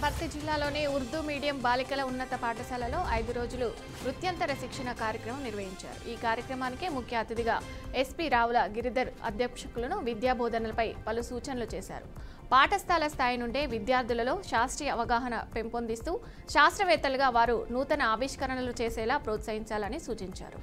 వనపర్తి జిల్లాలోని ఉర్దూ మీడియం బాలికల ఉన్నత పాఠశాలలో 5 రోజులు వృత్యంతర శిక్షణ కార్యక్రమం నిర్వహించారు. ఈ కార్యక్రమానికి ముఖ్య అతిథిగా ఎస్పీ రావుల గిరిధర్ అధ్యక్షకులను విద్యా బోధనలపై పలు సూచనలు చేశారు. పాఠశాల స్థాయి నుండే విద్యార్థులలో శాస్త్రీయ అవగాహన పెంపొందిస్తూ శాస్త్రవేత్తలుగా వారు నూతన ఆవిష్కరణలు చేసేలా ప్రోత్సహించాలని సూచించారు.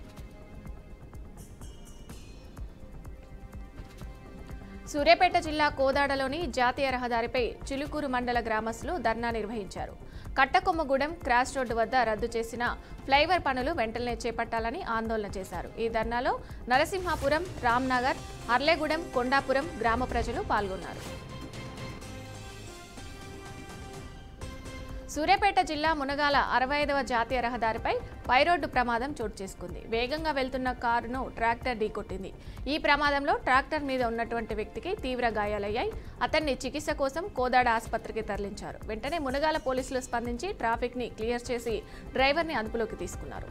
సూర్యాపేట జిల్లా కోదాడలోని జాతీయ రహదారిపై చిలుకూరు మండల గ్రామస్తులు ధర్నా నిర్వహించారు. కట్టకొమ్మగూడెం క్రాస్ రోడ్డు వద్ద రద్దు చేసిన ఫ్లైఓవర్ పనులు వెంటనే చేపట్టాలని ఆందోళన చేశారు. ఈ ధర్నాలో నరసింహాపురం, రామ్నగర్, అర్లేగూడెం, కొండాపురం గ్రామ ప్రజలు పాల్గొన్నారు. సూర్యాపేట జిల్లా మునగాల 65వ జాతీయ రహదారిపై పైరోడ్డు ప్రమాదం చోటు చేసుకుంది. వేగంగా వెళ్తున్న కారును ట్రాక్టర్ ఢీకొట్టింది. ఈ ప్రమాదంలో ట్రాక్టర్ మీద ఉన్నటువంటి వ్యక్తికి తీవ్ర గాయాలయ్యాయి. అతన్ని చికిత్స కోసం కోదాడ ఆసుపత్రికి తరలించారు. వెంటనే మునగాల పోలీసులు స్పందించి ట్రాఫిక్ ని క్లియర్ చేసి డ్రైవర్ని అదుపులోకి తీసుకున్నారు.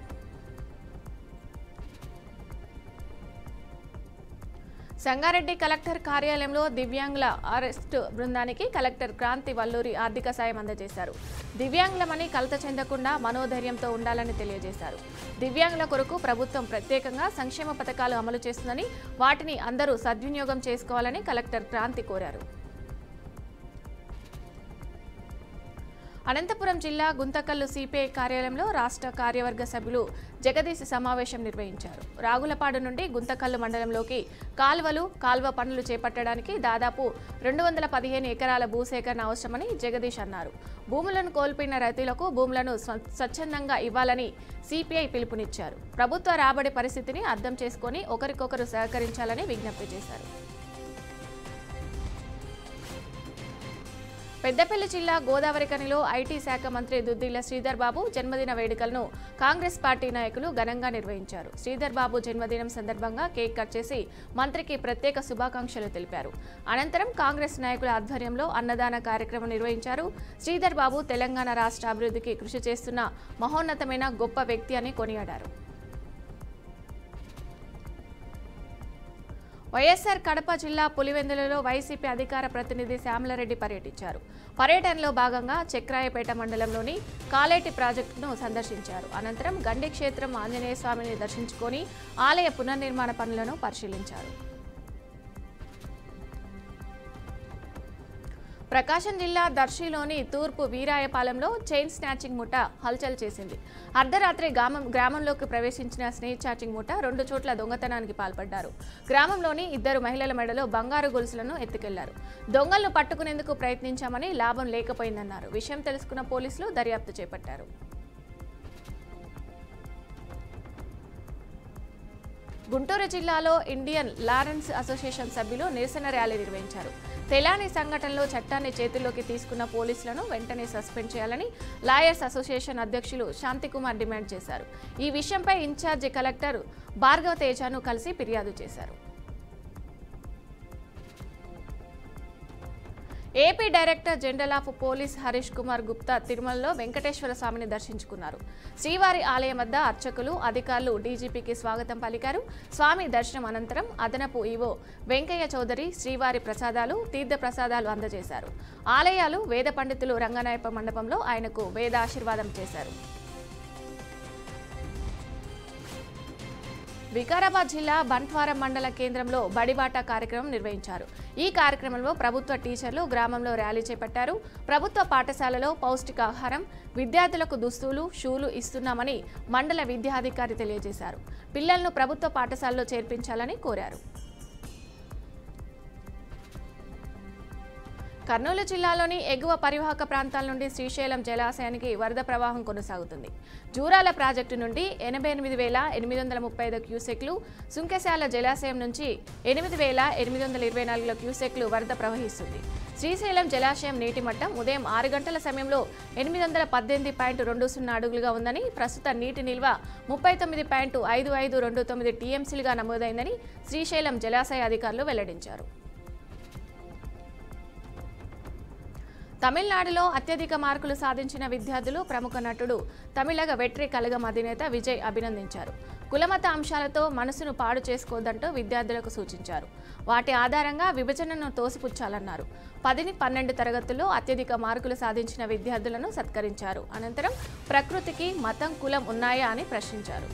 సంగారెడ్డి కలెక్టర్ కార్యాలయంలో దివ్యాంగుల అరెస్టు బృందానికి కలెక్టర్ క్రాంతి వల్లూరి ఆర్థిక సాయం అందజేశారు. దివ్యాంగులమని కలత చెందకుండా మనోధైర్యంతో ఉండాలని తెలియజేశారు. దివ్యాంగుల కొరకు ప్రభుత్వం ప్రత్యేకంగా సంక్షేమ పథకాలు అమలు చేస్తుందని, వాటిని అందరూ సద్వినియోగం చేసుకోవాలని కలెక్టర్ క్రాంతి కోరారు. అనంతపురం జిల్లా గుంతకల్లు సిపిఐ కార్యాలయంలో రాష్ట్ర కార్యవర్గ సభ్యులు జగదీశ్ సమావేశం నిర్వహించారు. రాగులపాడు నుండి గుంతకల్లు మండలంలోకి కాల్వ పనులు చేపట్టడానికి దాదాపు 215 ఎకరాల భూసేకరణ అవసరమని జగదీశ్ అన్నారు. భూములను కోల్పోయిన రైతులకు భూములను స్వచ్ఛందంగా ఇవ్వాలని సిపిఐ పిలుపునిచ్చారు. ప్రభుత్వ రాబడి పరిస్థితిని అర్థం చేసుకుని ఒకరికొకరు సహకరించాలని విజ్ఞప్తి చేశారు. పెద్దపల్లి జిల్లా గోదావరిఖనిలో ఐటీ శాఖ మంత్రి దుద్దిళ్ల శ్రీధర్ బాబు జన్మదిన వేడుకలను కాంగ్రెస్ పార్టీ నాయకులు ఘనంగా నిర్వహించారు. శ్రీధర్ బాబు జన్మదినం సందర్భంగా కేక్ కట్ చేసి మంత్రికి ప్రత్యేక శుభాకాంక్షలు తెలిపారు. అనంతరం కాంగ్రెస్ నాయకుల ఆధ్వర్యంలో అన్నదాన కార్యక్రమం నిర్వహించారు. శ్రీధర్ బాబు తెలంగాణ రాష్ట్ర అభివృద్ధికి కృషి చేస్తున్న మహోన్నతమైన గొప్ప వ్యక్తి అని కొనియాడారు. వైఎస్ఆర్ కడప జిల్లా పులివెందులలో వైసీపీ అధికార ప్రతినిధి శ్యామలారెడ్డి పర్యటించారు. పర్యటనలో భాగంగా చక్రాయపేట మండలంలోని కాలేటి ప్రాజెక్టును సందర్శించారు. అనంతరం గండి క్షేత్రం ఆంజనేయ స్వామిని దర్శించుకొని ఆలయ పునర్నిర్మాణ పనులను పరిశీలించారు. ప్రకాశం జిల్లా దర్శిలోని తూర్పు వీరాయపాలెంలో చైన్ స్నాచింగ్ ముఠా హల్చల్ చేసింది. అర్ధరాత్రి గ్రామంలోకి ప్రవేశించిన స్నాచింగ్ ముఠా 2 చోట్ల దొంగతనానికి పాల్పడ్డారు. గ్రామంలోని 2 మహిళల మెడలో బంగారు గొలుసులను ఎత్తుకెళ్లారు. దొంగలను పట్టుకునేందుకు ప్రయత్నించామని లాభం లేకపోయిందన్నారు. విషయం తెలుసుకున్న పోలీసులు దర్యాప్తు చేపట్టారు. గుంటూరు జిల్లాలో ఇండియన్ లారెన్స్ అసోసియేషన్ సభ్యులు నిరసన ర్యాలీ నిర్వహించారు. తెలాని సంఘటనలో చట్టాన్ని చేతుల్లోకి తీసుకున్న పోలీసులను వెంటనే సస్పెండ్ చేయాలని లాయర్స్ అసోసియేషన్ అధ్యక్షులు శాంతికుమార్ డిమాండ్ చేశారు. ఈ విషయంపై ఇన్ఛార్జి కలెక్టర్ భార్గవ తేజను కలిసి ఫిర్యాదు చేశారు. AP director general of police Harish Kumar Gupta తిరుమలలో వెంకటేశ్వర స్వామిని దర్శించుకున్నారు. శ్రీవారి ఆలయం వద్ద అర్చకులు, అధికారులు డీజీపీకి స్వాగతం పలికారు. స్వామి దర్శనం అనంతరం అదనపు ఈవో వెంకయ్య చౌదరి శ్రీవారి ప్రసాదాలు, తీర్థ ప్రసాదాలు అందజేశారు. ఆలయాలు వేద పండితులు రంగనాయప మండపంలో ఆయనకు వేద ఆశీర్వాదం చేశారు. వికారాబాద్ జిల్లా బంట్వారం మండల కేంద్రంలో బడిబాట కార్యక్రమం నిర్వహించారు. ఈ కార్యక్రమంలో ప్రభుత్వ టీచర్లు గ్రామంలో ర్యాలీ చేపట్టారు. ప్రభుత్వ పాఠశాలలో పౌష్టికాహారం, విద్యార్థులకు దుస్తులు, షూలు ఇస్తున్నామని మండల విద్యాధికారి తెలియజేశారు. పిల్లలను ప్రభుత్వ పాఠశాలలో చేర్పించాలని కోరారు. కర్నూలు జిల్లాలోని ఎగువ పరివాహక ప్రాంతాల నుండి శ్రీశైలం జలాశయానికి వరద ప్రవాహం కొనసాగుతుంది. జూరాల ప్రాజెక్టు నుండి 88,835 క్యూసెక్లు, సుంకెశాల జలాశయం నుంచి 8,824 క్యూసెక్లు వరద ప్రవహిస్తుంది. శ్రీశైలం జలాశయం నీటి మట్టం ఉదయం 6 గంటల సమయంలో 818.20 అడుగులుగా ఉందని, ప్రస్తుత నీటి నిల్వ 39.5529 టీఎంసీలుగా నమోదైందని శ్రీశైలం జలాశయ అధికారులు వెల్లడించారు. తమిళనాడులో అత్యధిక మార్కులు సాధించిన విద్యార్థులు ప్రముఖ నటుడు తమిళగ వెట్రి కళగం అధినేత విజయ్ అభినందించారు. కులమత అంశాలతో మనసును పాడు చేసుకోవద్దంటూ విద్యార్థులకు సూచించారు. వాటి ఆధారంగా విభజనను తోసిపుచ్చాలన్నారు. 10, 12 తరగతుల్లో అత్యధిక మార్కులు సాధించిన విద్యార్థులను సత్కరించారు. అనంతరం ప్రకృతికి మతం, కులం ఉన్నాయా అని ప్రశ్నించారు.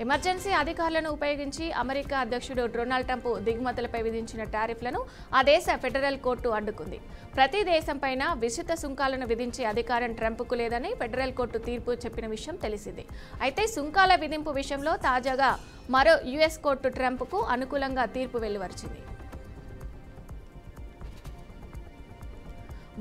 ఎమర్జెన్సీ అధికారులను ఉపయోగించి అమెరికా అధ్యక్షుడు డొనాల్డ్ ట్రంప్ దిగుమతులపై విధించిన టారిఫ్లను ఆ దేశ ఫెడరల్ కోర్టు అడ్డుకుంది. ప్రతి దేశంపైన విస్తృత సుంకాలను విధించే అధికారం ట్రంప్కు లేదని ఫెడరల్ కోర్టు తీర్పు చెప్పిన విషయం తెలిసింది. అయితే సుంకాల విధింపు విషయంలో తాజాగా మరో యుఎస్ కోర్టు ట్రంప్కు అనుకూలంగా తీర్పు వెలువరించింది.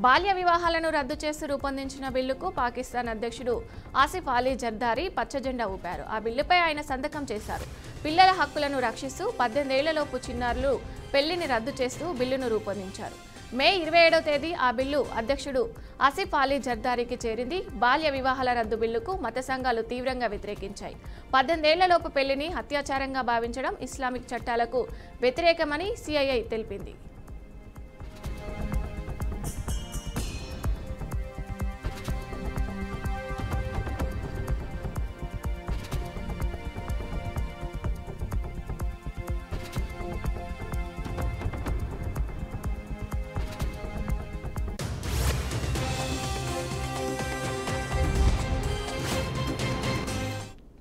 బాల్య వివాహాలను రద్దు చేస్తూ రూపొందించిన బిల్లుకు పాకిస్తాన్ అధ్యక్షుడు ఆసిఫ్ అలీ జర్దారీ పచ్చజెండా ఊపారు. ఆ బిల్లుపై ఆయన సంతకం చేశారు. పిల్లల హక్కులను రక్షిస్తూ 18 ఏళ్లలోపు చిన్నారులు పెళ్లిని రద్దు చేస్తూ బిల్లును రూపొందించారు. మే 27వ తేదీ ఆ బిల్లు అధ్యక్షుడు ఆసిఫ్ అలీ జర్దారీకి చేరింది. బాల్య వివాహాల రద్దు బిల్లుకు మత సంఘాలు తీవ్రంగా వ్యతిరేకించాయి. 18 ఏళ్లలోపు పెళ్లిని అత్యాచారంగా భావించడం ఇస్లామిక్ చట్టాలకు వ్యతిరేకమని సిఐఐ తెలిపింది.